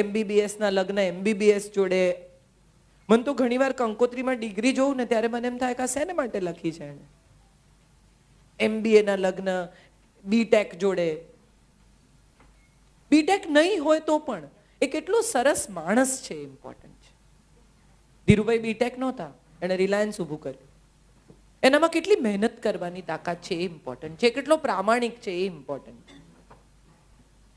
MBBSના લગ્ન MBBS જોડે. મને તો ઘણીવાર કંકોત્રીમાં ડિગ્રી જોઉં ને ત્યારે મને એમ થાય કે આ શેને માટે લખી છે એને. MBAના લગ્ન BTech જોડે. BTech નહીં હોય તો પણ એ કેટલો સરસ માણસ છે, ઇમ્પોર્ટન્ટ છે. ધીરુભાઈ BTech નહોતા, એણે રિલાયન્સ ઊભું કર્યું. એનામાં કેટલી મહેનત કરવાની તાકાત છે એ ઇમ્પોર્ટન્ટ છે. કેટલો પ્રામાણિક છે એ ઇમ્પોર્ટન્ટ છે.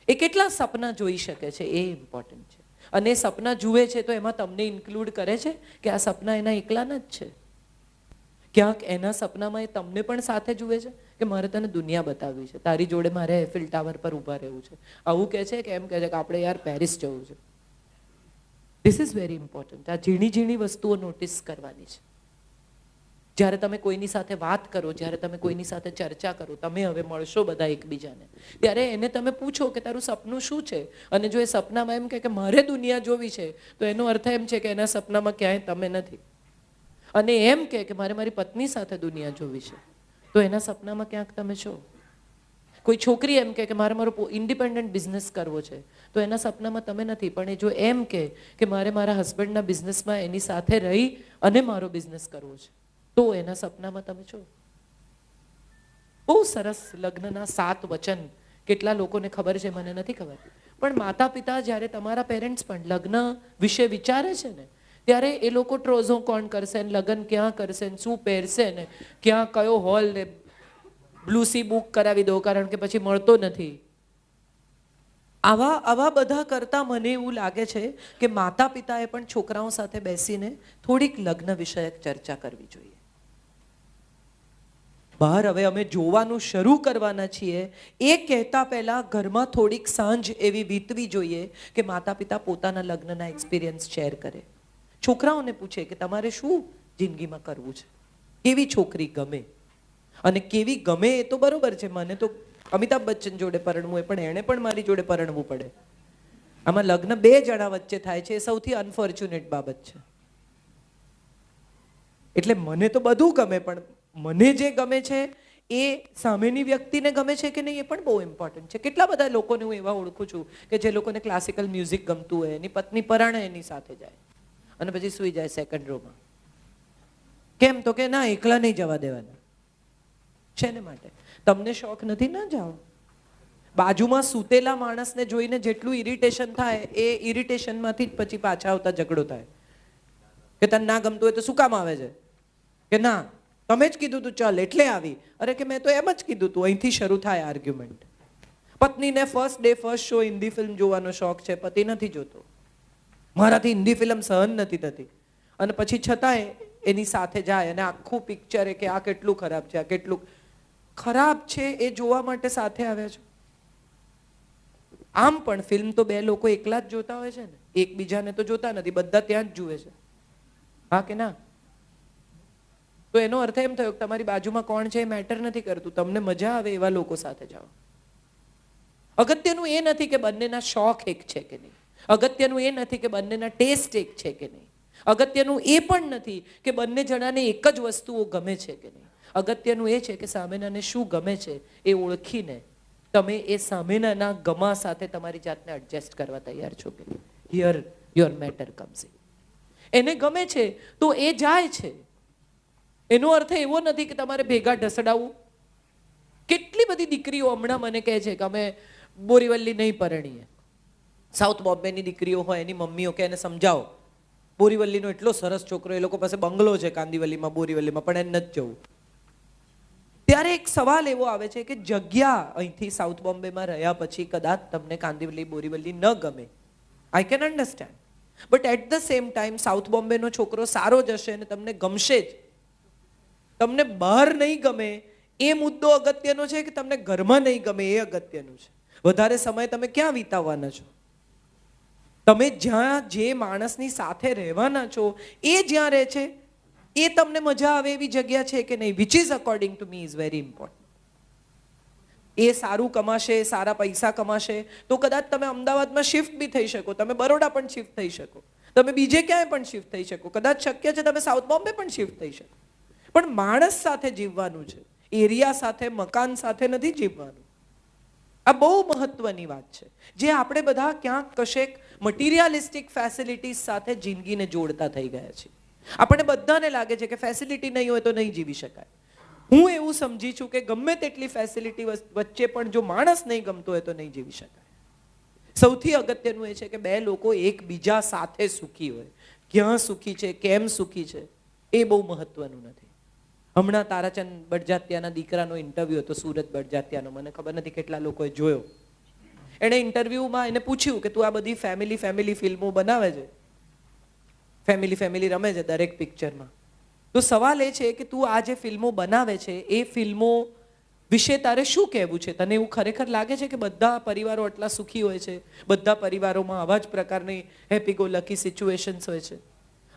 એ કેટલા સપના જોઈ શકે છે એ ઇમ્પોર્ટન્ટ છે. અને એ સપના જુએ છે તો એમાં તમને ઇન્ક્લુડ કરે છે કે આ સપના એના એકલાના જ છે? ક્યાંક એના સપનામાં એ તમને પણ સાથે જુએ છે કે મારે તને દુનિયા બતાવવી છે, તારી જોડે મારે એફિલ ટાવર પર ઊભા રહેવું છે, આવું કહે છે કે એમ કહે છે કે આપણે યાર પેરિસ જવું છે? This is very important. આ ઝીણી ઝીણી વસ્તુઓ નોટિસ કરવાની છે. જ્યારે તમે કોઈની સાથે વાત કરો, જ્યારે તમે કોઈની સાથે ચર્ચા કરો, તમે હવે મળશો બધા એકબીજાને, ત્યારે એને તમે પૂછો કે તારું સપનું શું છે? અને જો એ સપનામાં એમ કે મારે દુનિયા જોવી છે, તો એનો અર્થ એમ છે કે એના સપનામાં ક્યાંય તમે નથી. અને એમ કે મારે મારી પત્ની સાથે દુનિયા જોવી છે, તો એના સપનામાં ક્યાંક તમે છો. કોઈ છોકરી એમ કે મારે મારો ઇન્ડિપેન્ડન્ટ બિઝનેસ કરવો છે, તો એના સપનામાં તમે નથી. પણ એ જો એમ કે મારે મારા હસબન્ડના બિઝનેસમાં એની સાથે રહી અને મારો બિઝનેસ કરવો છે, તો એના સપનામાં તમે છો. બહુ સરસ લગ્નના 7 વચન. કેટલા લોકોને ખબર છે, મને નથી ખબર. પણ માતા પિતા જ્યારે તમારા પેરેન્ટ્સ પણ લગ્ન વિશે વિચારે છે ને, ત્યારે એ લોકો ટ્રોઝો કોણ કરશે ને, લગ્ન ક્યાં કરશે ને, શું પહેરશે ને, ક્યાં કયો હોલ ને, બ્લુસી બુક કરાવી દો કારણ કે પછી મળતો નથી. આવા બધા કરતા મને એવું લાગે છે કે માતા પિતાએ પણ છોકરાઓ સાથે બેસીને થોડીક લગ્ન વિષયક ચર્ચા કરવી જોઈએ. બહાર હવે અમે જોવાનું શરૂ કરવાના છીએ એ કહેતા પહેલા ઘરમાં થોડીક સાંજ એવી વીતવી જોઈએ કે માતા પિતા પોતાના લગ્નના એક્સપિરિયન્સ શેર કરે. છોકરાઓને પૂછે કે તમારે શું જિંદગીમાં કરવું છે, કેવી છોકરી ગમે. અને કેવી ગમે એ તો બરોબર છે, મને તો અમિતાભ બચ્ચન જોડે પરણવું, પણ એણે પણ મારી જોડે પરણવું પડે. આમાં લગ્ન 2 જણા વચ્ચે થાય છે, એ સૌથી અનફોર્ચ્યુનેટ બાબત છે. એટલે મને તો બધું ગમે, પણ મને જે ગમે છે એ સામેની વ્યક્તિને ગમે છે કે નહીં એ પણ બહુ ઇમ્પોર્ટન્ટ છે. કેટલા બધા લોકોને હું એવા ઓળખું છું કે જે લોકોને ક્લાસિકલ મ્યુઝિક ગમતું હોય, એની પત્ની પરાણે એની સાથે જાય અને પછી સૂઈ જાય સેકન્ડ રોમાં. કેમ? તો કે ના, એકલા નહીં જવા દેવાના. શેને માટે? તમને શોખ નથી, ના જાઓ. બાજુમાં સૂતેલા માણસને જોઈને જેટલું ઇરિટેશન થાય, એ ઇરિટેશનમાંથી જ પછી પાછા આવતા ઝઘડો થાય કે તને ના ગમતું હોય તો શું કામ આવે છે? કે ના, તમે જ કીધું તું ચાલ એટલે આવી. અરે કે મેં તો એમ જ કીધું તું. અહીંથી શરૂ થાય આર્ગ્યુમેન્ટ. પત્નીને first day first show Hindi film જોવાનો શોખ છે, પતિ નથી જોતો. મારાથી હિન્દી ફિલ્મ સહન નથી થતી. અને પછી છતાંય એની સાથે જાય અને આખું પિક્ચર કે આ કેટલું ખરાબ છે, આ કેટલું ખરાબ છે એ જોવા માટે સાથે આવ્યા છો. આમ પણ ફિલ્મ તો 2 લોકો એકલા જ જોતા હોય છે ને, એકબીજાને તો જોતા નથી, બધા ત્યાં જ જુએ છે. હા કે ના? તો એનો અર્થ એમ થયો કે તમારી બાજુમાં કોણ છે એ મેટર નથી કરતું. તમને મજા આવે એવા લોકો સાથે જાઓ. અગત્યનું એ નથી કે બંનેના શોખ એક છે કે નહીં. અગત્યનું એ નથી કે બંનેના ટેસ્ટ એક છે કે નહીં. અગત્યનું એ પણ નથી કે બંને જણાને એક જ વસ્તુઓ ગમે છે કે નહીં. અગત્યનું એ છે કે સામેનાને શું ગમે છે એ ઓળખીને તમે એ સામેનાના ગમા સાથે તમારી જાતને એડજસ્ટ કરવા તૈયાર છો કે નહીં. Here your matter comes in. એને ગમે છે તો એ જાય છે. એનો અર્થ એવો નથી કે તમારે ભેગા ઢસડાવવું. કેટલી બધી દીકરીઓ હમણાં મને કહે છે કે અમે બોરીવલ્લી નહીં પરણીએ. સાઉથ બોમ્બેની દીકરીઓ હોય, એની મમ્મીઓ કે એને સમજાવો, બોરીવલ્લીનો એટલો સરસ છોકરો, એ લોકો પાસે બંગલો છે કાંદીવલીમાં, બોરીવલ્લીમાં, પણ એને નથી જવું. ત્યારે એક સવાલ એવો આવે છે કે જગ્યા અહીંથી સાઉથ બોમ્બેમાં રહ્યા પછી કદાચ તમને કાંદીવલી બોરીવલ્લી ન ગમે. I can understand. But at the same time south બોમ્બેનો છોકરો સારો જ હશે અને તમને ગમશે જ. તમને બહાર નહીં ગમે એ મુદ્દો અગત્યનો છે કે તમને ઘરમાં નહીં ગમે એ અગત્યનું છે. વધારે સમય તમે ક્યાં વિતાવવાના છો? તમે જ્યાં જે માણસની સાથે રહેવાના છો એ જ્યાં રહે છે એ તમને મજા આવે એવી જગ્યા છે કે નહીં, which is according to me is very important. એ સારું કમાશે, સારા પૈસા કમાશે તો કદાચ તમે અમદાવાદમાં શિફ્ટ બી થઈ શકો, તમે બરોડા પણ શિફ્ટ થઈ શકો, તમે બીજે ક્યાંય પણ શિફ્ટ થઈ શકો, કદાચ શક્ય છે તમે સાઉથ બોમ્બે પણ શિફ્ટ થઈ શકો. પણ માણસ સાથે જીવવાનું છે, એરિયા સાથે, મકાન સાથે નથી જીવવાનું. આ બહુ મહત્વની વાત છે જે આપણે બધા ક્યાંક કશેક મટીરિયાલિસ્ટિક ફેસિલિટીઝ સાથે જિંદગીને જોડતા થઈ ગયા છીએ. આપણને બધાને લાગે છે કે ફેસિલિટી નહીં હોય તો નહીં જીવી શકાય. હું એવું સમજી છું કે ગમે તેટલી ફેસિલિટી વચ્ચે પણ જો માણસ નહીં ગમતો હોય તો નહીં જીવી શકાય. સૌથી અગત્યનું એ છે કે બે લોકો એકબીજા સાથે સુખી હોય. ક્યાં સુખી છે, કેમ સુખી છે, એ બહુ મહત્વનું નથી. હમણાં તારાચંદ બડજાત્યાના દીકરાનો ઇન્ટરવ્યુ હતો, સુરત બડજાત્યાનો, મને ખબર નથી કેટલા લોકોએ જોયો. એણે ઇન્ટરવ્યુમાં એને પૂછ્યું કે તું આ બધી ફેમિલી ફિલ્મો બનાવે છે, ફેમિલી રમે છે દરેક પિક્ચરમાં, તો સવાલ એ છે કે તું આ જે ફિલ્મો બનાવે છે એ ફિલ્મો વિશે તારે શું કહેવું છે? તને એવું ખરેખર લાગે છે કે બધા પરિવારો આટલા સુખી હોય છે, બધા પરિવારોમાં આવા જ પ્રકારની હેપી ગો લકી સિચ્યુએશન્સ હોય છે?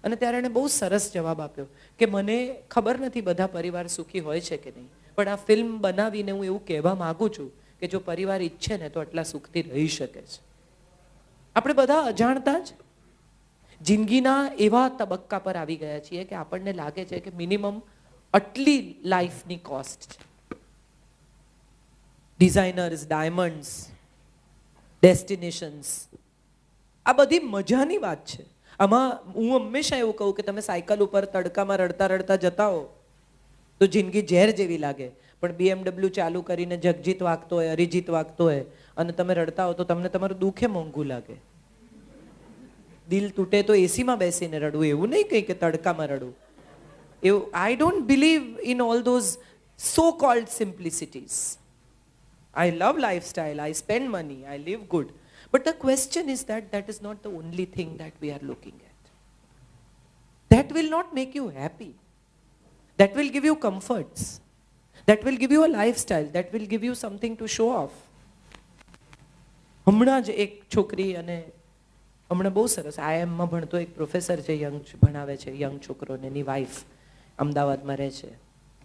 અને ત્યારે એણે બહુ સરસ જવાબ આપ્યો કે મને ખબર નથી બધા પરિવાર સુખી હોય છે કે નહીં, પણ આ ફિલ્મ બનાવીને હું એવું કહેવા માંગુ છું કે જો પરિવાર ઈચ્છે ને તો આટલા સુખથી રહી શકે છે. આપણે બધા અજાણતા જ જિંદગીના એવા તબક્કા પર આવી ગયા છીએ કે આપણને લાગે છે કે મિનિમમ આટલી લાઈફની કોસ્ટ છે. ડિઝાઇનર્સ, ડાયમંડ્સ, ડેસ્ટિનેશન્સ, આ બધી મજાની વાત છે. આમાં હું હંમેશા એવું કહું કે તમે સાયકલ ઉપર તડકામાં રડતા રડતા જતા હો તો જિંદગી ઝેર જેવી લાગે, પણ BMW ચાલુ કરીને જગજીત વાગતો હોય, અરિજીત વાગતો હોય અને તમે રડતા હો તો તમને તમારું દુઃખે મોંઘું લાગે. દિલ તૂટે તો એસીમાં બેસીને રડવું, એવું નહીં કંઈ કે તડકામાં રડવું. એવું I don't believe in all those so called simplicities. I love lifestyle, I spend money, I live good. But the question is that is not the only thing that we are looking at. That will not make you happy. That will give you comforts. That will give you a lifestyle. That will give you something to show off. હમણાં જ એક છોકરી, અને હમણાં બહુ સરસ IIM-માં ભણતો એક પ્રોફેસર છે, ભણાવે છે યંગ છોકરોને, એની વાઈફ અમદાવાદમાં રહે છે.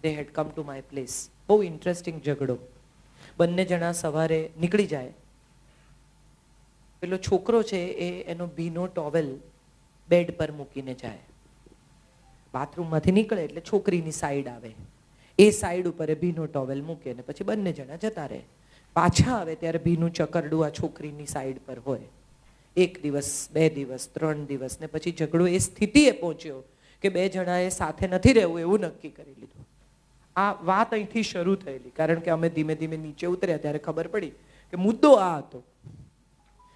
They had come to my place. બહુ ઇન્ટરેસ્ટિંગ ઝઘડો. બંને જણા સવારે નીકળી જાય, પેલો છોકરો છે એ એનો ભીનો ટોવેલ બેડ પર મૂકીને જાય. બાથરૂમમાંથી નીકળે એટલે છોકરીની સાઈડ આવે, એ સાઈડ ઉપર એ ભીનો ટોવેલ મૂકે ને પછી બંને જણા જતા રહે. પાછા આવે ત્યારે ભીનું ચકરડું આ છોકરીની સાઈડ પર હોય. 1 દિવસ, 2 દિવસ, 3 દિવસ, ને પછી ઝઘડો એ સ્થિતિએ પહોંચ્યો કે બે જણાએ સાથે નથી રહેવું એવું નક્કી કરી લીધું. આ વાત અહીંથી શરૂ થયેલી, કારણ કે અમે ધીમે ધીમે નીચે ઉતર્યા ત્યારે ખબર પડી કે મુદ્દો આ હતો.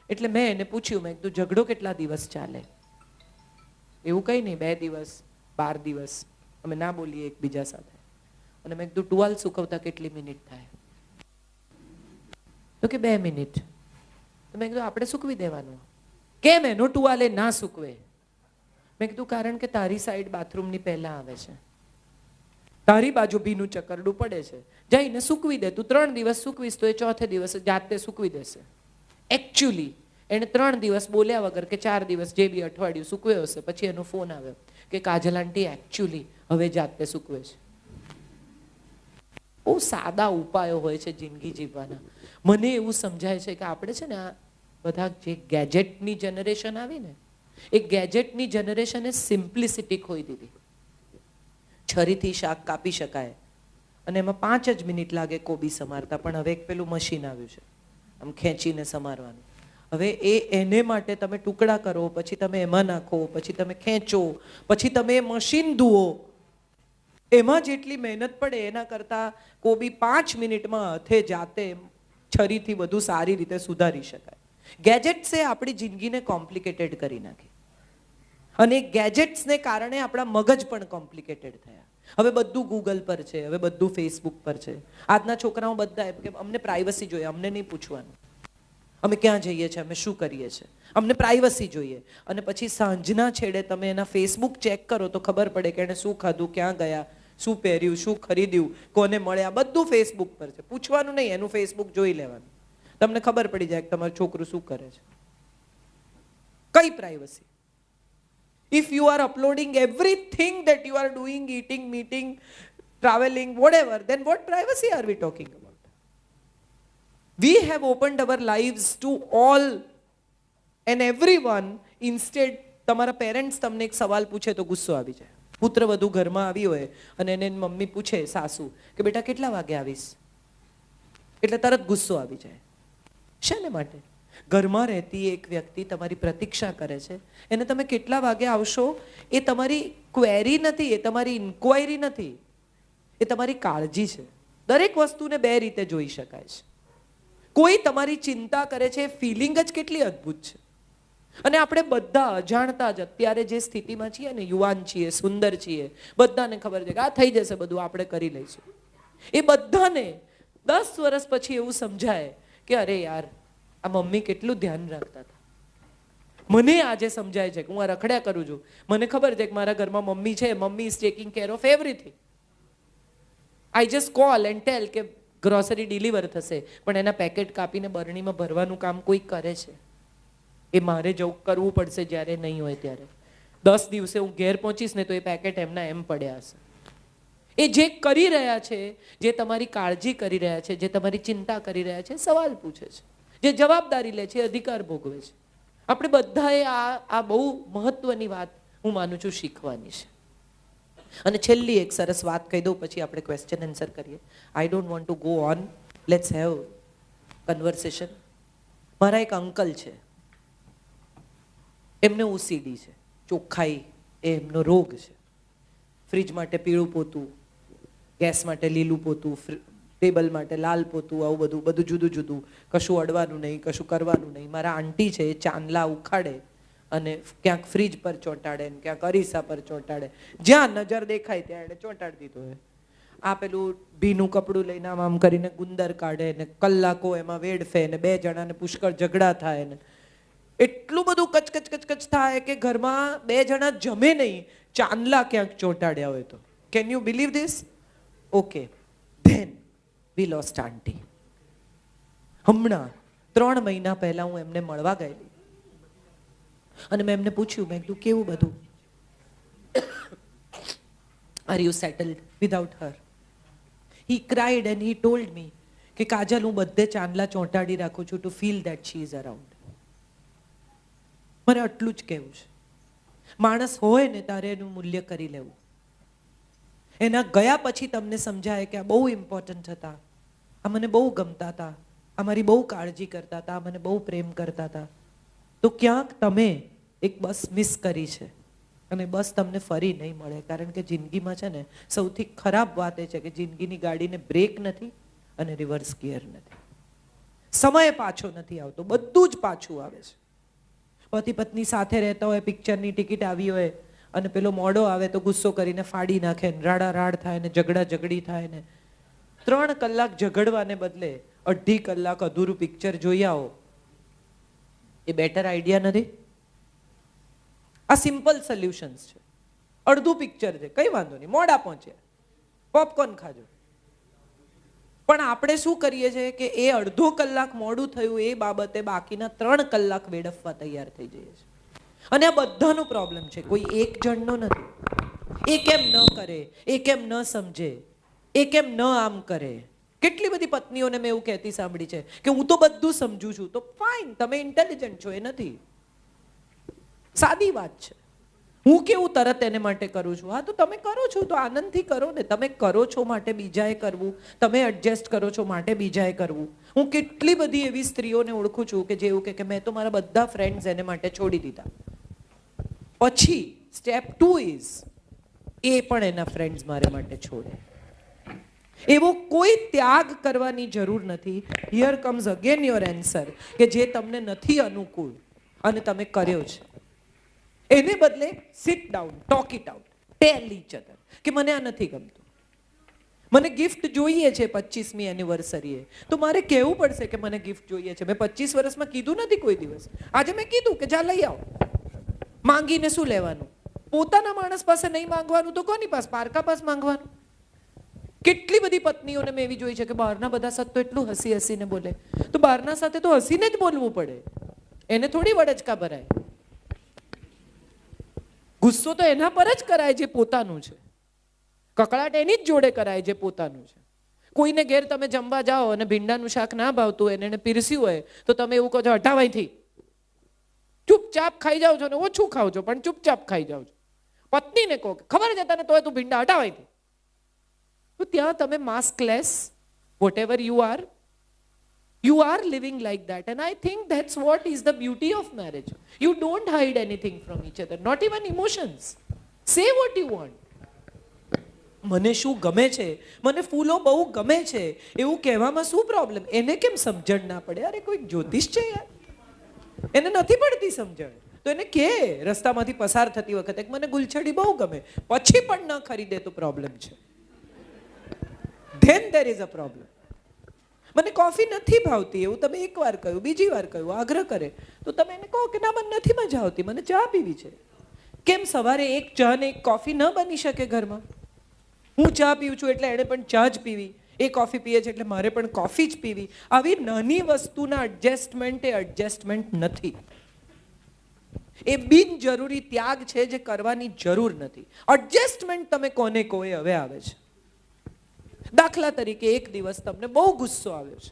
એટલે મેં એને પૂછ્યું, મેં કીધું ઝઘડો કેટલા દિવસ ચાલે? એવું કંઈ નહીં, 2 દિવસ, 12 દિવસ અમે ના બોલીએ એકબીજા સાથે. અને મેં કીધું ટુવાલ સુકવતા કેટલી મિનિટ થાય? તો કે 2 મિનિટ. તો મેં કીધું આપણે સૂકવી દેવાનું. કેમ એનો ટુવાલ એ ના સૂકવે? મેં કીધું કારણ કે તારી સાઈડ બાથરૂમની પહેલા આવે છે, તારી બાજુ ભીનું ચકરડું પડે છે, જઈને સૂકવી દે. તું 3 દિવસ સૂકવીશ તો એ ચોથે દિવસ જાતે સૂકવી દેશે. એકચ્યુઅલી એને 3 દિવસ બોલ્યા વગર કે 4 દિવસ, જે બી અઠવાડિયું સૂકવ્યો હશે, પછી એનો ફોન આવ્યો કે કાજલ આંટી એકચ્યુઅલી હવે જાતે સૂકવે છે. બહુ સાદા ઉપાયો હોય છે જિંદગી જીવવાના. મને એવું સમજાય છે કે આપણે છે ને આ બધા જે ગેજેટની જનરેશન આવી ને, એ ગેજેટની જનરેશને સિમ્પ્લિસિટી ખોઈ દીધી. છરીથી શાક કાપી શકાય અને એમાં 5 જ મિનિટ લાગે કોબી સમારતા, પણ હવે એક પેલું મશીન આવ્યું છે આમ ખેંચીને સમારવાનું. હવે એને માટે તમે ટુકડા કરો, પછી તમે એમાં નાખો, પછી તમે ખેંચો, પછી તમે મશીન ધુઓ. એમાં જેટલી મહેનત પડે એના કરતાં કોબી 5 મિનિટમાં હાથે જાતે છરીથી વધુ સારી રીતે સુધારી શકાય. ગેજેટ્સે આપણી જિંદગીને કોમ્પ્લિકેટેડ કરી નાખી, અને ગેજેટ્સને કારણે આપણા મગજ પણ કોમ્પ્લિકેટેડ થયા. હવે બધું ગૂગલ પર છે, હવે બધું ફેસબુક પર છે. આજના છોકરાઓ બધા એમ કે અમને પ્રાઇવસી જોઈએ, અમને નહીં પૂછવાનું અમે ક્યાં જઈએ છીએ, અમે શું કરીએ છીએ, અમને પ્રાઇવસી જોઈએ. અને પછી સાંજના છેડે તમે એના ફેસબુક ચેક કરો તો ખબર પડે કે એણે શું ખાધું, ક્યાં ગયા, શું પહેર્યું, શું ખરીદ્યું, કોને મળ્યા, બધું ફેસબુક પર છે. પૂછવાનું નહીં, એનું ફેસબુક જોઈ લેવાનું, તમને ખબર પડી જાય કે તમારું છોકરું શું કરે છે. કઈ privacy? If you are uploading everything that you are doing, eating, meeting, traveling, whatever, then what privacy are we talking about? We have opened our lives to all and everyone. Instead, તમારા parents તમને એક સવાલ પૂછે તો ગુસ્સો આવી જાય. પુત્ર વધુ ઘરમાં આવી હોય અને એને મમ્મી પૂછે, સાસુ, કે બેટા કેટલા વાગે આવીશ, એટલે તરત ગુસ્સો આવી જાય. શાને માટે? ઘરમાં રહેતી એક વ્યક્તિ તમારી પ્રતીક્ષા કરે છે, એને તમે કેટલા વાગે આવશો એ તમારી ક્વેરી નથી, એ તમારી ઇન્ક્વાયરી નથી, એ તમારી કાળજી છે. દરેક વસ્તુને બે રીતે જોઈ શકાય છે. કોઈ તમારી ચિંતા કરે છે, ફિલિંગ જ કેટલી અદ્ભુત છે. અને આપણે બધા અજાણતા જ અત્યારે જે સ્થિતિમાં છીએ ને, યુવાન છીએ, સુંદર છીએ, બધાને ખબર છે કે આ થઈ જશે, બધું આપણે કરી લઈશું. એ બધાને 10 વર્ષ પછી એવું સમજાય કે અરે યાર, આ મમ્મી કેટલું ધ્યાન રાખતા હતા. મને આજે સમજાય છે કે હું આ રખડ્યા કરું છું, મને ખબર છે કે મારા ઘરમાં મમ્મી છે, mummy is taking care of everything. I just call and tell કે ગ્રોસરી ડિલિવર થશે, પણ એના પેકેટ કાપીને બરણીમાં ભરવાનું કામ કોઈ કરે છે. એ મારે જવું કરવું પડશે જ્યારે નહીં હોય ત્યારે. 10 દિવસે હું ઘેર પહોંચીશ ને તો એ પેકેટ એમના એમ પડ્યા હશે. એ જે કરી રહ્યા છે, જે તમારી કાળજી કરી રહ્યા છે, જે તમારી ચિંતા કરી રહ્યા છે, સવાલ પૂછે છે, જે જવાબદારી લે છે, અધિકાર ભોગવે છે. આપણે બધાએ આ બહુ મહત્વની વાત હું માનું છું શીખવાની છે. અને છેલ્લી એક સરસ વાત કહી દઉં, પછી આપણે ક્વેશ્ચન આન્સર કરીએ. I don't want to go on, let's have conversation. મારા એક અંકલ છે, એમને ઓસીડી છે, ચોખ્ખાઈ એ એમનો રોગ છે. ફ્રીજ માટે પીળું પોતું, ગેસ માટે લીલું પોતું, ટેબલ માટે લાલ પોતું, આવું બધું જુદું જુદું, કશું અડવાનું નહીં, કશું કરવાનું નહીં. મારા આંટી છે, એ ચાંદલા ઉખાડે અને ક્યાંક ફ્રીજ પર ચોંટાડે ને ક્યાંક અરીસા પર ચોંટાડે, જ્યાં નજર દેખાય ત્યાં એને ચોંટાડી દીધો હોય. આ પેલું ભીનું કપડું લઈને આમ કરીને ગુંદર કાઢે ને કલાકો એમાં વેડફે ને 2 જણાને પુષ્કળ ઝઘડા થાય ને એટલું બધું કચકચ થાય કે ઘરમાં 2 જણા જમે નહીં, ચાંદલા ક્યાંક ચોંટાડ્યા હોય તો. Can you believe this? Okay, then we lost aunty. હમણાં 3 મહિના પહેલા હું એમને મળવા ગયેલી અને મેં એમને પૂછ્યું, મેં કીધું કેવું બધું, are you settled without her? He cried and he told me કે કાજલ, હું બધે ચાંદલા ચોંટાડી રાખું છું to feel that she is around. મારે આટલું જ કહેવું છે. માણસ હોય ને તારે એનું મૂલ્ય કરી લેવું. એના ગયા પછી તમને સમજાય કે આ બહુ ઇમ્પોર્ટન્ટ હતા, આ મને બહુ ગમતા હતા, આ મારી બહુ કાળજી કરતા હતા, આ મને બહુ પ્રેમ કરતા હતા. તો ક્યાંક તમે એક બસ મિસ કરી છે અને બસ તમને ફરી નહીં મળે. કારણ કે જિંદગીમાં છે ને સૌથી ખરાબ વાત એ છે કે જિંદગીની ગાડીને બ્રેક નથી અને રિવર્સ ગિયર નથી. સમય પાછો નથી આવતો, બધું જ પાછું આવે છે. પતિ પત્ની સાથે રહેતા હોય, પિક્ચરની ટિકિટ આવી હોય અને પેલો મોડો આવે તો ગુસ્સો કરીને ફાડી નાખે ને રાડા રાડ થાય ને ઝઘડી થાય ને 3 કલાક ઝઘડવાને બદલે 2.5 કલાક અધૂરું પિક્ચર જોઈ આવો, એ બેટર આઈડિયા નથી? આ સિમ્પલ સોલ્યુશન્સ છે. અડધું પિક્ચર છે, કઈ વાંધો નહીં, મોડા પહોંચે, પોપકોર્ન ખાજો. પણ આપણે શું કરીએ છીએ કે એ 1/2 કલાક મોડું થયું એ બાબતે બાકીના 3 કલાક વેડફવા તૈયાર થઈ જઈએ છીએ. અને આ બધાનો પ્રોબ્લેમ છે, કોઈ એક જણનો નથી. એ કેમ ન કરે, એ કેમ ન સમજે, એ કેમ ન આમ કરે. કેટલી બધી પત્નીઓને મેં એવું કહેતી સાંભળી છે કે હું તો બધું સમજુ છું. તો ફાઇન, તમે ઇન્ટેલિજન્ટ છો, એ નથી. સાદી વાત છે. હું કેવું તરત એને માટે કરું છું? હા, તો તમે કરો છો તો આનંદથી કરો ને. તમે કરો છો માટે બીજાએ કરવું, તમે એડજસ્ટ કરો છો માટે બીજાએ કરવું. હું કેટલી બધી એવી સ્ત્રીઓને ઓળખું છું કે જેવું કે મેં તો મારા બધા ફ્રેન્ડ્સ એને માટે છોડી દીધા. પછી સ્ટેપ 2 ઇઝ એ પણ એના ફ્રેન્ડ્સ મારે માટે છોડે. એવો કોઈ ત્યાગ કરવાની જરૂર નથી. Here comes again your answer કે જે તમને નથી અનુકૂળ અને તમે કર્યો છે, એને બદલે sit down, talk it out, tell each other કે મને આ નથી ગમતું, મને ગિફ્ટ જોઈએ છે 25મી એનિવર્સરીએ, તો મારે કહેવું પડશે કે મને ગિફ્ટ જોઈએ છે. મેં 25 વર્ષમાં કીધું નથી કોઈ દિવસ. આજે મેં કીધું કે જા લઈ આવો. માંગીને શું લેવાનું? પોતાના માણસ પાસે નહીં માંગવાનું તો કોની પાસે? પારકા પાસે માંગવાનું. કેટલી બધી પત્નીઓને મેં એવી જોઈ છે કે બહારના બધા સાથે તો એટલું હસી હસીને બોલે, તો બહારના સાથે તો હસીને જ બોલવું પડે, એને થોડી વડચકા ભરાય. ગુસ્સો તો એના પર જ કરાય જે પોતાનું છે, કકળાટ એની જ જોડે કરાય જે પોતાનું છે. કોઈને ઘેર તમે જમવા જાઓ અને ભીંડાનું શાક ના ભાવતું હોય એને પીરસ્યું હોય તો તમે એવું કહો છો હટાવાયથી, ચૂપચાપ ખાઈ જાઓ છો ને ઓછું ખાવ છો પણ ચૂપચાપ ખાઈ જાઓ છો. પત્નીને કહો ખબર છે તને તોય તું ભીંડા હટાવાયથી, તો ત્યાં તમે maskless whatever you are You are living like that, and I think that's what is the beauty of marriage. You don't hide anything from each other, not even emotions. Say what you want. મને શું ગમે છે, મને ફૂલો બહુ ગમે છે એવું કહેવામાં શું પ્રોબ્લેમ? એને કેમ સમજણ ના પડે? અરે કોઈ જ્યોતિષ છે યાર, એને નથી પડતી સમજણ, તો એને કે રસ્તામાંથી પસાર થતી વખતે મને ગુલછડી બહુ ગમે, પછી પણ ન ખરીદે તો પ્રોબ્લેમ છે. Than there is a problem. મને કોફી નથી ભાવતી એવું તમે એકવાર કહ્યું, બીજી વાર કહ્યું, આગ્રહ કરે તો તમે એને કહો કે ના મને નથી મજા આવતી, મને ચા પીવી છે. કેમ સવારે એક ચા ને એક કોફી ન બની શકે ઘરમાં? હું ચા પીવું છું એટલે એણે પણ ચા જ પીવી, એ કોફી પીએ છે એટલે મારે પણ કોફી જ પીવી. આવી નાની વસ્તુના એડજસ્ટમેન્ટ એ એડજસ્ટમેન્ટ નથી. એ બિનજરૂરી ત્યાગ છે જે કરવાની જરૂર નથી. એડજસ્ટમેન્ટ તમે કોને કહો એ હવે આવે છે. દાખલા તરીકે એક દિવસ તમને બહુ ગુસ્સો આવ્યો છે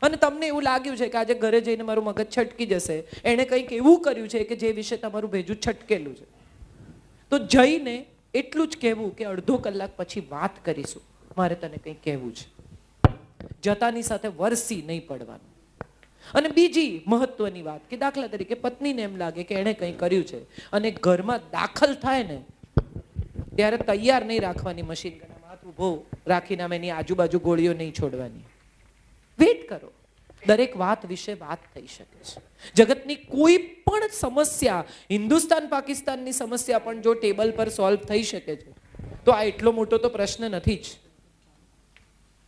અને તમને એવું લાગ્યું છે કે આજે ઘરે જઈને મારું મગજ છટકી જશે, એણે કંઈક એવું કર્યું છે કે જે વિશે તમારું ભેજું છટકેલું છે, તો જઈને એટલું જ કહેવું કે અડધો કલાક પછી વાત કરીશું, મારે તને કંઈક કહેવું છે. જતાની સાથે વરસી નહીં પડવાનું. અને બીજી મહત્વની વાત કે દાખલા તરીકે પત્નીને એમ લાગે કે એણે કંઈ કર્યું છે અને ઘરમાં દાખલ થાય ને ત્યારે તૈયાર નહીં રાખવાની મશીન, હાથ ઊભો રાખીને આમ એની આજુબાજુ ગોળીઓ નહીં છોડવાની. વેઇટ કરો. દરેક વાત વિશે વાત થઈ શકે છે. જગતની કોઈ પણ સમસ્યા, હિન્દુસ્તાન પાકિસ્તાનની સમસ્યા પણ જો ટેબલ પર સોલ્વ થઈ શકે છે તો આ એટલો મોટો તો પ્રશ્ન નથી જ.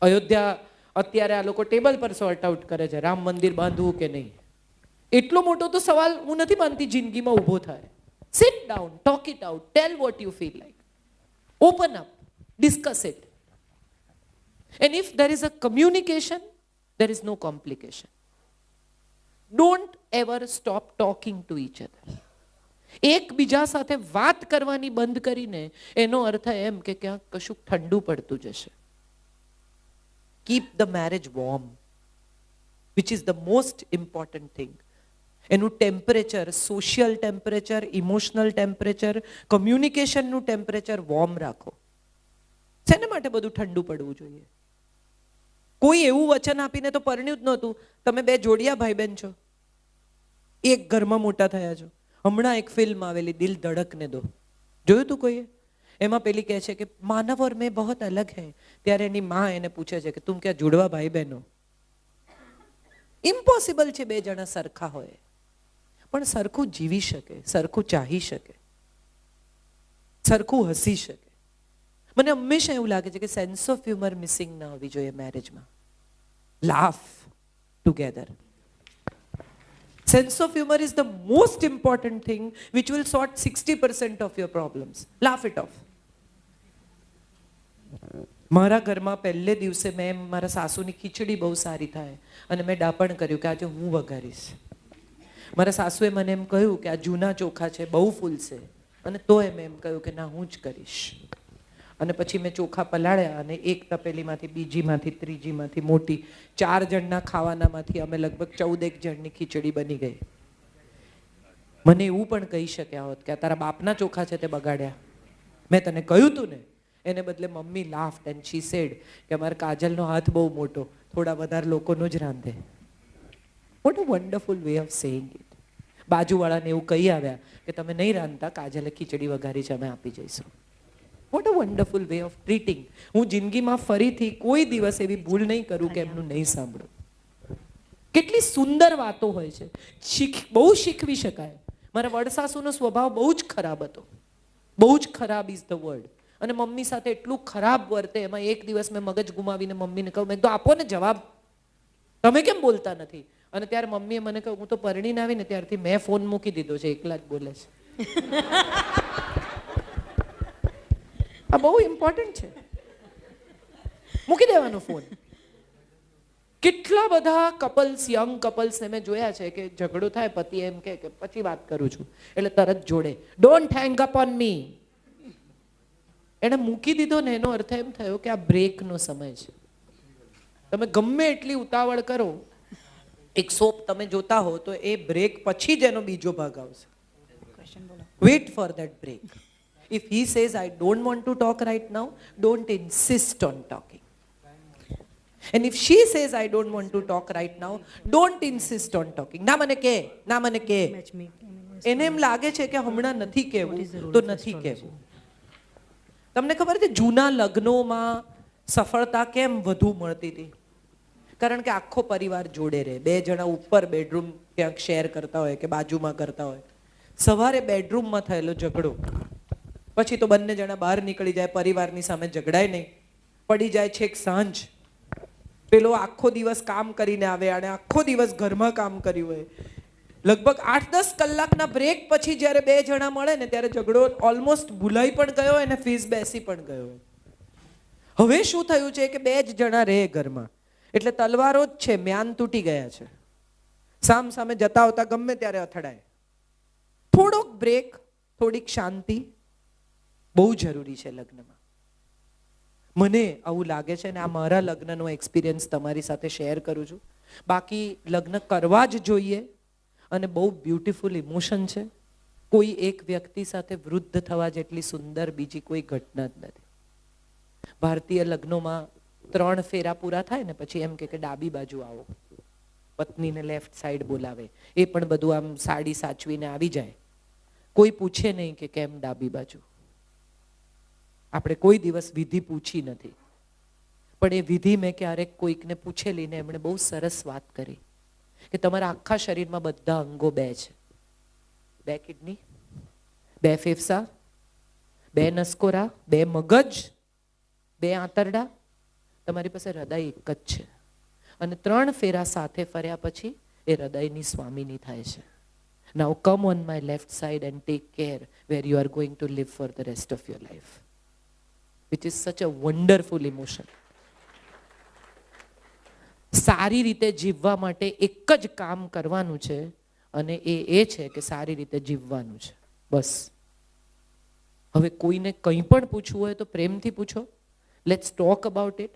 અયોધ્યા અત્યારે આ લોકો ટેબલ પર સોર્ટ આઉટ કરે છે, રામ મંદિર બાંધવું કે નહીં. એટલો મોટો તો સવાલ હું નથી માનતી જિંદગીમાં ઊભો થાય. Sit down, talk it out, tell what you feel like, open up, discuss it. And if there is a communication, there is no complication. Don't ever stop talking to each other. એકબીજા સાથે વાત કરવાની બંધ કરીને એનો અર્થ એમ કે ક્યાંક કશું ઠંડુ પડતું જશે. Keep the marriage warm, which is the most important thing. એનું temperature, social temperature, emotional temperature, કમ્યુનિકેશનનું ટેમ્પરેચર વોર્મ રાખો. શેના માટે બધું ઠંડુ પડવું જોઈએ? કોઈ એવું વચન આપીને તો પરણ્યું જ નહોતું. તમે બે જોડિયા ભાઈ બહેન છો, એક ઘરમાં મોટા થયા છો. હમણાં એક ફિલ્મ આવેલી દિલ ધડકને દો, જોયું તું કોઈએ? એમાં પેલી કહે છે કે માનવ ઓર મેં બહોત અલગ હૈ, ત્યારે એની માં એને પૂછે છે કે તું ક્યાં જુડવા ભાઈ બહેનો? ઇમ્પોસિબલ છે બે જણા સરખા હોય, પણ સરખું જીવી શકે, સરખું ચાહી શકે, સરખું હસી શકે. મને હંમેશા એવું લાગે છે કે સેન્સ ઓફ હ્યુમર મિસિંગ ના હોવી જોઈએ મેરેજમાં. Laugh together. Sense of humour is the most important thing which will sort 60% of your problems. Laugh it off. મારા ઘરમાં પહેલે દિવસે મેં મારા સાસુની ખીચડી બહુ સારી થાય અને મેં ડાપણ કર્યું કે આજે હું વઘારીશ. મારા સાસુએ મને એમ કહ્યું કે આ જૂના ચોખા છે, બહુ ફૂલશે, અને તોય મેં એમ કહ્યું કે ના હું જ કરીશ. અને પછી મેં ચોખા પલાળ્યા અને એક તપેલીમાંથી, બીજીમાંથી, ત્રીજીમાંથી, મોટી 4 જણના ખાવાનામાંથી અમે લગભગ 14 જણની ખીચડી બની ગઈ. મને એવું પણ કહી શક્યા હોત કે આ તારા બાપના ચોખા છે તે બગાડ્યા, મેં તને કહ્યું તું ને. એને બદલે મમ્મી લાફ્ડ એન્ડ શી સેડ કે અમારા કાજલનો હાથ બહુ મોટો, થોડા વધારે લોકોનો જ રાંધે. What a wonderful way of saying it. બાજુવાળાને એવું કહી આવ્યા કે તમે નહીં રાંધતા, કાજલે ખીચડી વઘારી છે, અમે આપી જઈશું. Vote a wonderful way of treating. હું જિંદગીમાં ફરીથી કોઈ દિવસ એવી ભૂલ નહીં કરું કે એમનું નહીં સાંભળું. કેટલી સુંદર વાતો હોય છે, બહુ શીખવી શકાય. મારા વડસાસુનો સ્વભાવ બહુ જ ખરાબ હતો, બહુ જ ખરાબ ઇઝ ધ વર્ડ. અને મમ્મી સાથે એટલું ખરાબ વર્તે. એમાં એક દિવસ મેં મગજ ગુમાવીને મમ્મીને કહું, મેં તો આપો ને જવાબ, તમે કેમ બોલતા નથી? અને ત્યારે મમ્મીએ મને કહ્યું, હું તો પરણીને આવીને ત્યારથી મેં ફોન મૂકી દીધો છે, એકલા જ બોલે છે. આ બહુ ઇમ્પોર્ટન્ટ છે, મૂકી દેવાનો ફોન. કેટલા બધા કપલ્સ, યંગ કપલ્સને મેં જોયા છે કે ઝઘડો થાય, પતિ એમ કે પછી વાત કરું છું, એટલે તરત જોડે don't hang up on me. એને મૂકી દીધો ને એનો અર્થ એમ થયો કે આ બ્રેકનો સમય છે. તમે ગમે એટલી ઉતાવળ કરો, એક સોપ તમે જોતા હો તો એ બ્રેક પછી જ એનો બીજો ભાગ આવશે. Wait for that break. If he says I don't want to talk right now, don't insist on talking. And if she says, I don't want to talk right now, don't insist on talking. ના મને કે. એને એમ લાગે છે કે હમણાં નથી કહેવું તો નથી કહેવું. તમને ખબર છે જૂના લગ્નોમાં સફળતા કેમ વધુ મળતી હતી? કારણ કે આખો પરિવાર જોડે રહે. 2 જણા ઉપર બેડરૂમ ક્યાંક શેર કરતા હોય કે બાજુમાં કરતા હોય. સવારે બેડરૂમમાં થયેલો ઝઘડો પછી તો બંને જણા બહાર નીકળી જાય, પરિવારની સામે ઝઘડાય નહીં, પડી જાય છેક સાંજ. પેલો આખો દિવસ કામ કરીને આવે અને આખો દિવસ ઘરમાં કામ કર્યું હોય. લગભગ 8-10 કલાકના બ્રેક પછી જ્યારે 2 જણા મળે ને ત્યારે ઝઘડો ઓલમોસ્ટ ભૂલાઈ પણ ગયો અને ફીસ બેસી પણ ગયો. હવે શું થયું છે કે 2 જ જણા રહે ઘરમાં એટલે તલવારો જ છે, મ્યાન તૂટી ગયા છે. સામ સામે જતા આવતા ગમે ત્યારે અથડાય. થોડોક બ્રેક, થોડીક શાંતિ બહુ જરૂરી છે લગ્નમાં. મને આવું લાગે છે ને આ મારા લગ્નનો એક્સપિરિયન્સ તમારી સાથે શેર કરું છું. બાકી લગ્ન કરવા જ જોઈએ અને બહુ બ્યુટીફુલ ઇમોશન છે. કોઈ એક વ્યક્તિ સાથે વૃદ્ધ થવા જેટલી સુંદર બીજી કોઈ ઘટના જ નથી. ભારતીય લગ્નોમાં 3 ફેરા પૂરા થાય ને પછી એમ કે ડાબી બાજુ આવો. પત્નીને લેફ્ટ સાઈડ બોલાવે. એ પણ બધું આમ સાડી સાચવીને આવી જાય. કોઈ પૂછે નહીં કે કેમ ડાબી બાજુ. આપણે કોઈ દિવસ વિધિ પૂછી નથી, પણ એ વિધિ મેં ક્યારેક કોઈકને પૂછેલી ને એમણે બહુ સરસ વાત કરી કે તમારા આખા શરીરમાં બધા અંગો 2 છે. 2 કિડની, 2 ફેફસા, 2 નસકોરા, 2 મગજ, 2 આંતરડા, તમારી પાસે હૃદય એક જ છે. અને 3 ફેરા સાથે ફર્યા પછી એ હૃદયની સ્વામીની થાય છે. Now come on my left side and take care where you are going to live for the rest of your life. Which is such a wonderful emotion. સારી રીતે જીવવા માટે એક જ કામ કરવાનું છે અને એ છે કે સારી રીતે જીવવાનું છે, બસ. હવે કોઈને કંઈ પણ પૂછવું હોય તો પ્રેમથી પૂછો. Let's talk about it.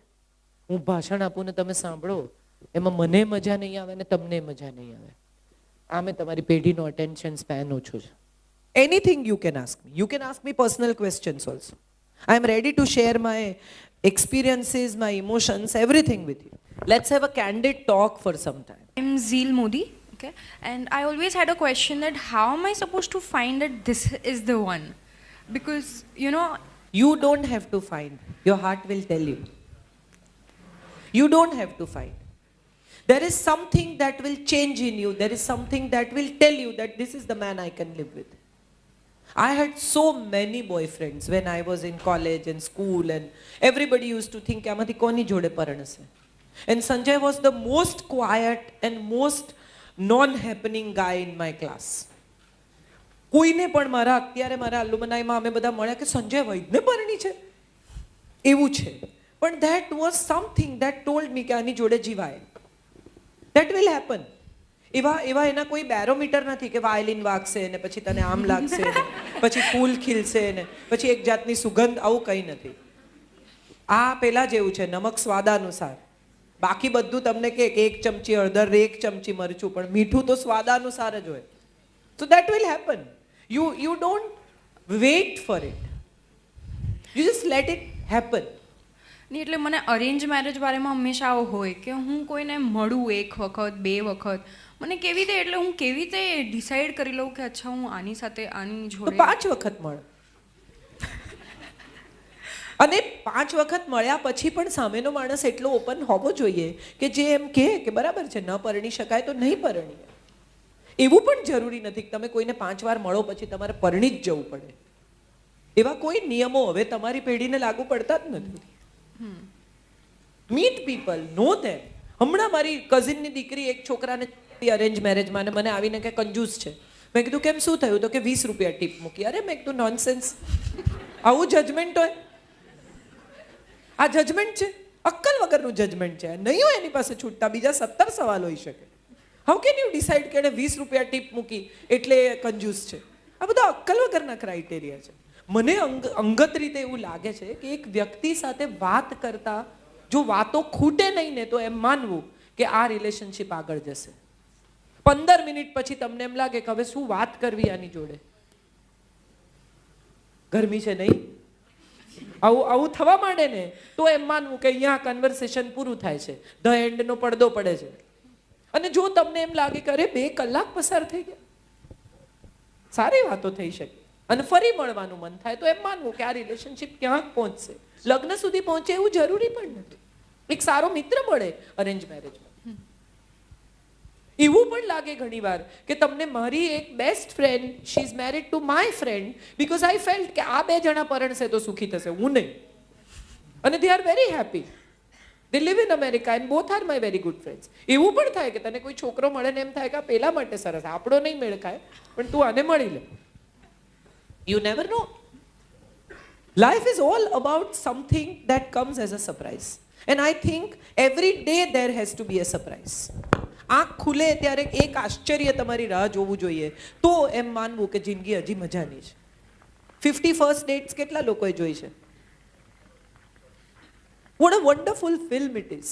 હું ભાષણ આપું ને તમે સાંભળો, એમાં મને મજા નહીં આવે ને તમને મજા નહીં આવે. આમે તમારી પેઢીનો અટેન્શન સ્પેન ઓછો છે. Anything you can ask me. You can ask me personal questions also. I am ready to share my experiences, my emotions, everything with you. Let's have a candid talk for some time. I'm Zeel Modi, okay? And I always had a question that how am I supposed to find that this is the one? Because, you know... You don't have to find. Your heart will tell you. You don't have to find. There is something that will change in you. There is something that will tell you that this is the man I can live with. I had so many boyfriends when I was in college and school, and everybody used to think આમાંથી કોની જોડે પરણશે. And Sanjay was the most quiet and most non-happening guy in my class. કોઈને પણ અત્યારે મારા અલ્યુમનાઈમાં અમે બધા મળ્યા કે સંજય વૈદને પરણી છે એવું છે. પણ that was something that told me કે આની જોડે જીવાય. That will happen. એવા એના કોઈ બેરોમીટર નથી કે વાયલિન વાગશે ને પછી તને આમ લાગશે ને પછી ફૂલ ખીલશે ને પછી એક જાતની સુગંધ, આવું કંઈ નથી. આ પેલા જેવું છે, નમક સ્વાદાનુસાર. બાકી બધું તમને કે 1 ચમચી હળદર, 1 ચમચી મરચું, પણ મીઠું તો સ્વાદાનુસાર જ હોય. So that will happen. You don't wait for it. You just let it happen. નહીં એટલે મને અરેન્જ મેરેજ બારેમાં હંમેશા આવું હોય કે હું કોઈને મળું 1 વખત 2 વખત, મને કેવી રીતે એટલે હું કેવી રીતે ડિસાઈડ કરી લઉં કે અચ્છા હું આની સાથે આની જોડે 5 વખત મળો. અને 5 વખત મળ્યા પછી પણ સામેનો માણસ એટલો ઓપન હોવો જોઈએ કે જે એમ કહે કે બરાબર છે, ન પરણી શકાય તો નહીં પરણીએ. એવું પણ જરૂરી નથી કે તમે કોઈને 5 વાર મળો પછી તમારે પરણી જ જવું પડે. એવા કોઈ નિયમો હવે તમારી પેઢીને લાગુ પડતા જ નથી. મીટ પીપલ, નો ધેમ. હમણાં મારી કઝિનની દીકરી એક છોકરાને અરેન્જ મેરેજમાં અને મને આવીને કે કંજૂસ છે. મેં કીધું કેમ, શું થયું? તો કે 20 રૂપિયા ટીપ મૂકી. અરે મેં કીધું નોનસેન્સ. આવું જજમેન્ટ હોય? આ જજમેન્ટ છે? અક્કલ વગરનું જજમેન્ટ છે. નહીં હોય એની પાસે છૂટતા બીજા 17 સવાલ હોઈ શકે. હાઉ કેન યુ ડિસાઇડ કે એને 20 રૂપિયા ટીપ મૂકી એટલે કંજૂસ છે? આ બધા અક્કલ વગરના ક્રાઇટેરિયા છે. મને અંગત રીતે એવું લાગે છે કે એક વ્યક્તિ સાથે વાત કરતા જો વાતો ખૂટે નહીં ને તો એમ માનવું કે આ રિલેશનશિપ આગળ જશે. 15 મિનિટ પછી તમને એમ લાગે કે હવે શું વાત કરવી આની જોડે. ગરમી છે નહીં? આવું થવા માંડે ને તો એમ માનવું કે અહીંયા કન્વર્સેશન પૂરું થાય છે, ધ એન્ડનો પડદો પડે છે. અને જો તમને એમ લાગે કે અરે 2 કલાક પસાર થઈ ગયા, સારી વાતો થઈ શકે અને ફરી મળવાનું મન થાય, તો એમ માનવું કે આ રિલેશનશિપ ક્યાંક પહોંચશે. લગ્ન સુધી પહોંચે એવું જરૂરી પણ નથી. એક સારો મિત્ર મળે અરેન્જ મેરેજમાં. એવું પણ લાગે ઘણીવાર કે તમને મારી એક best friend, she is married to my friend because I felt કે આ 2 જણા પરણશે તો સુખી થશે, હું નહીં. અને they are very happy. They live in America and both are my very good friends. એવું પણ થાય કે તને કોઈ છોકરો મળે ને એમ થાય કે આ પેલા માટે સરસ, આપણો નહીં મેળ ખાય પણ તું આને મળી લે. You never no. Life is all about something that comes as a surprise. And I think every day there has to be a surprise. આંખ ખુલે ત્યારે એક આશ્ચર્ય તમારી રાહ જોવું જોઈએ, તો એમ માનવું કે જિંદગી હજી મજાની છે. 50 ફર્સ્ટ ડેટ્સ કેટલા લોકોએ જોઈ છે? What a wonderful film it is.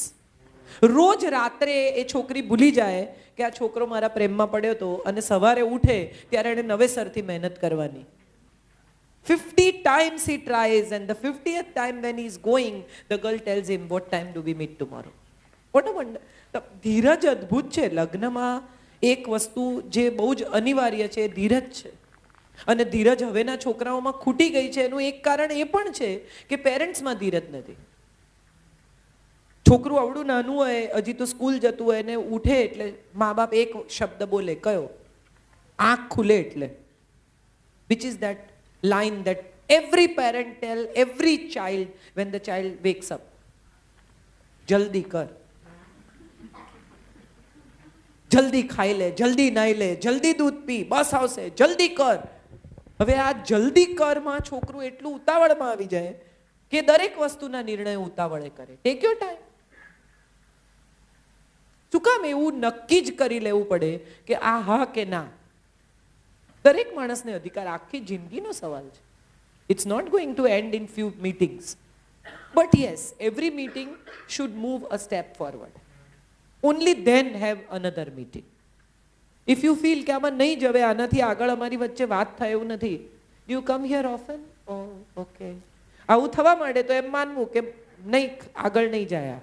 રોજ રાત્રે એ છોકરી ભૂલી જાય કે આ છોકરો મારા પ્રેમમાં પડ્યો હતો અને સવારે ઉઠે ત્યારે એને નવેસરથી મહેનત કરવાની. 50 times he tries and the 50th time when he is going, the girl tells him, what time do we meet tomorrow? What a wonder. ધીરજ અદ્ભુત છે. લગ્નમાં એક વસ્તુ જે બહુ જ અનિવાર્ય છે એ ધીરજ છે. અને ધીરજ હવેના છોકરાઓમાં ખૂટી ગઈ છે. એનું એક કારણ એ પણ છે કે પેરેન્ટ્સમાં ધીરજ નથી. છોકરું આવડું નાનું હોય, હજી તો સ્કૂલ જતું હોય ને ઉઠે એટલે મા બાપ એક શબ્દ બોલે, કયો? આંખ ખુલે એટલે. Which is that line that every parent tell every child when the child wakes up, jaldi kar, jaldi ખાઈ લે, જલ્દી નાઈ લે, જલ્દી દૂધ પી, બસ આવશે, જલ્દી કર. હવે આ જલ્દી કરમાં છોકરું એટલું ઉતાવળમાં આવી જાય કે દરેક વસ્તુના નિર્ણય ઉતાવળે કરે. Take your time. શું કામ એવું નક્કી જ કરી લેવું પડે કે આ હા કે ના? દરેક માણસને અધિકાર, આખી જિંદગીનો સવાલ છે. It's not going to end in few meetings, but yes, every meeting should move a step forward. Only then have another meeting. If you feel કે આમાં નહીં જવે, આનાથી આગળ અમારી વચ્ચે વાત થાય એવું નથી, you come here often. Oh okay, આવું થવા માંડે તો એમ માનવું કે નહીં, આગળ નહીં જાય.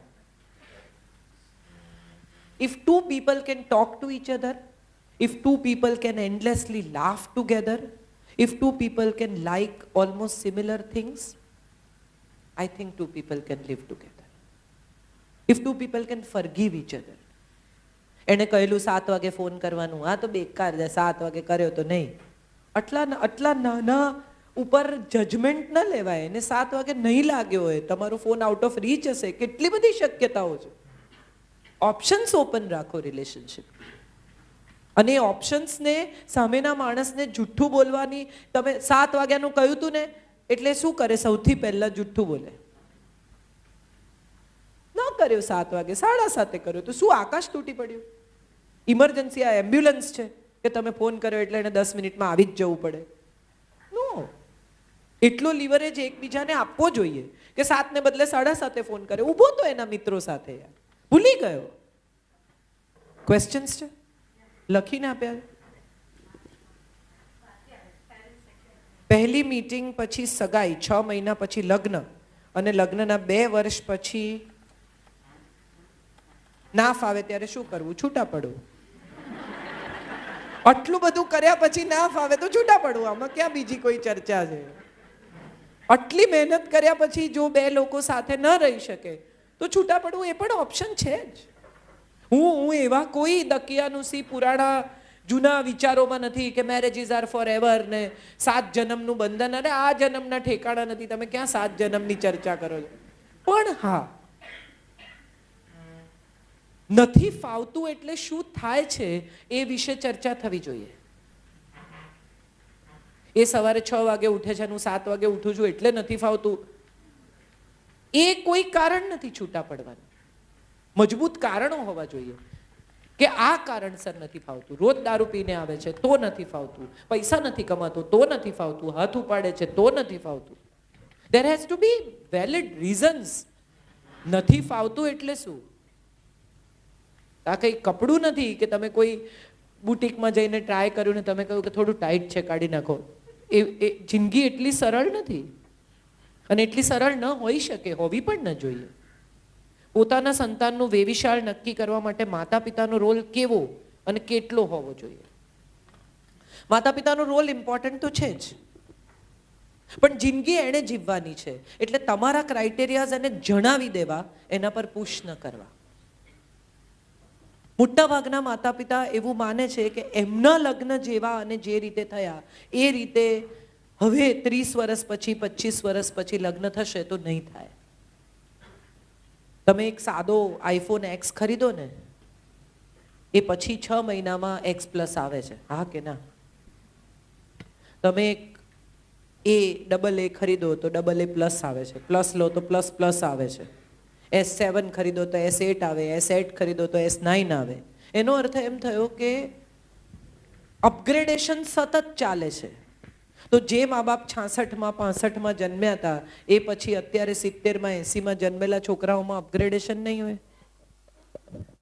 If 2 people can talk to each other, if 2 people can endlessly laugh together, if 2 people can like almost similar things, I think 2 people can live together. If 2 people can forgive each other. એને કહેલું 7 વાગે phone કરવાનું, આ તો બેકાર છે, 7 વાગે કર્યો તો નહીં. આટલા નાના ઉપર જજમેન્ટ ન લેવાય. એને 7 વાગે નહીં લાગ્યો હોય, તમારો ફોન આઉટ ઓફ રીચ હશે, કેટલી બધી શક્યતાઓ છે. ઓપ્શન્સ ઓપન રાખો રિલેશનશિપ. અને એ ઓપ્શન્સને સામેના માણસને જુઠ્ઠું બોલવાની, તમે 7 વાગ્યાનું કહ્યું હતું ને એટલે શું કરે? સૌથી પહેલા જુઠ્ઠું બોલે. ન કર્યો 7 વાગે, 7:30 કર્યો તો શું આકાશ તૂટી પડ્યું? ઇમરજન્સી આ એમ્બ્યુલન્સ છે કે તમે ફોન કર્યો એટલે એને 10 મિનિટમાં આવી જ જવું પડે? નો. એટલો લીવરેજ એકબીજાને આપવો જોઈએ કે 7 ને બદલે 7:30 ફોન કરે. ઊભો તો એના મિત્રો સાથે, યાર ભૂલી ગયો. ક્વેશ્ચન્સ છે, લખીને આપ્યા. પહેલી મીટિંગ પછી સગાઈ, 6 મહિના પછી લગ્ન, અને લગ્નના 2 વર્ષ પછી ના ફાવે ત્યારે શું કરવું? છૂટા પડવું. આટલું બધું કર્યા પછી ના ફાવે તો છૂટા પડવું. આમાં ક્યાં બીજી કોઈ ચર્ચા છે? આટલી મહેનત કર્યા પછી જો 2 લોકો સાથે ન રહી શકે તો છૂટા પડવું એ પણ ઓપ્શન છે જ. હું એવા કોઈ દકિયાનુસી પુરાણા જૂના વિચારોમાં નથી કે મેરેજીસ આર ફોર એવર ને 7 જન્મનું બંધન. અરે આ જન્મના ઠેકાણા નથી, તમે ક્યાં 7 જન્મની ચર્ચા કરો છો? પણ હા, નથી ફાવતું એટલે શું થાય છે એ વિશે ચર્ચા થવી જોઈએ. એ સવારે 6 વાગે ઉઠે છે, હું 7 વાગે ઉઠું છું એટલે નથી ફાવતું, એ કોઈ કારણ નથી છૂટા પડવાનું. મજબૂત કારણો હોવા જોઈએ કે આ કારણસર નથી ફાવતું. રોજ દારૂ પીને આવે છે તો નથી ફાવતું, પૈસા નથી કમાતો તો નથી ફાવતું, હાથ ઉપાડે છે તો નથી ફાવતું. There has to be valid reasons. નથી ફાવતું એટલે શું? આ કંઈ કપડું નથી કે તમે કોઈ બુટીકમાં જઈને ટ્રાય કર્યું ને તમે કહ્યું કે થોડું ટાઈટ છે, કાઢી નાખો. એ જિંદગી એટલી સરળ નથી. અને એટલી સરળ ન હોઈ શકે, હોવી પણ ન જોઈએ. પોતાના સંતાનનું વેવિશાળ નક્કી કરવા માટે માતા પિતાનો રોલ કેવો અને કેટલો હોવો જોઈએ. માતા પિતાનો રોલ ઇમ્પોર્ટન્ટ તો છે જ, પણ જિંદગી એણે જીવવાની છે, એટલે તમારા ક્રાઇટેરિયાઝ એને જણાવી દેવા, એના પર પુશ ન કરવા. મોટા ભાગના માતા પિતા એવું માને છે કે એમના લગ્ન જેવા અને જે રીતે થયા એ રીતે હવે 30 વર્ષ પછી 25 વર્ષ પછી લગ્ન થશે તો નહીં થાય. તમે એક સાદો આઈફોન એક્સ ખરીદો ને, એ પછી 6 મહિનામાં એક્સ પ્લસ આવે છે, હા કે ના? તમે એક A ખરીદો તો AA પ્લસ આવે છે, પ્લસ લો તો પ્લસ પ્લસ આવે છે, S7 ખરીદો તો S8 આવે, S8 ખરીદો તો S9 આવે. એનો અર્થ એમ થયો કે અપગ્રેડેશન સતત ચાલે છે. તો જે મા બાપ 66માં 65માં જન્મ્યા હતા એ પછી અત્યારે 70માં 80માં જન્મેલા છોકરાઓમાં અપગ્રેડેશન નહીં હોય?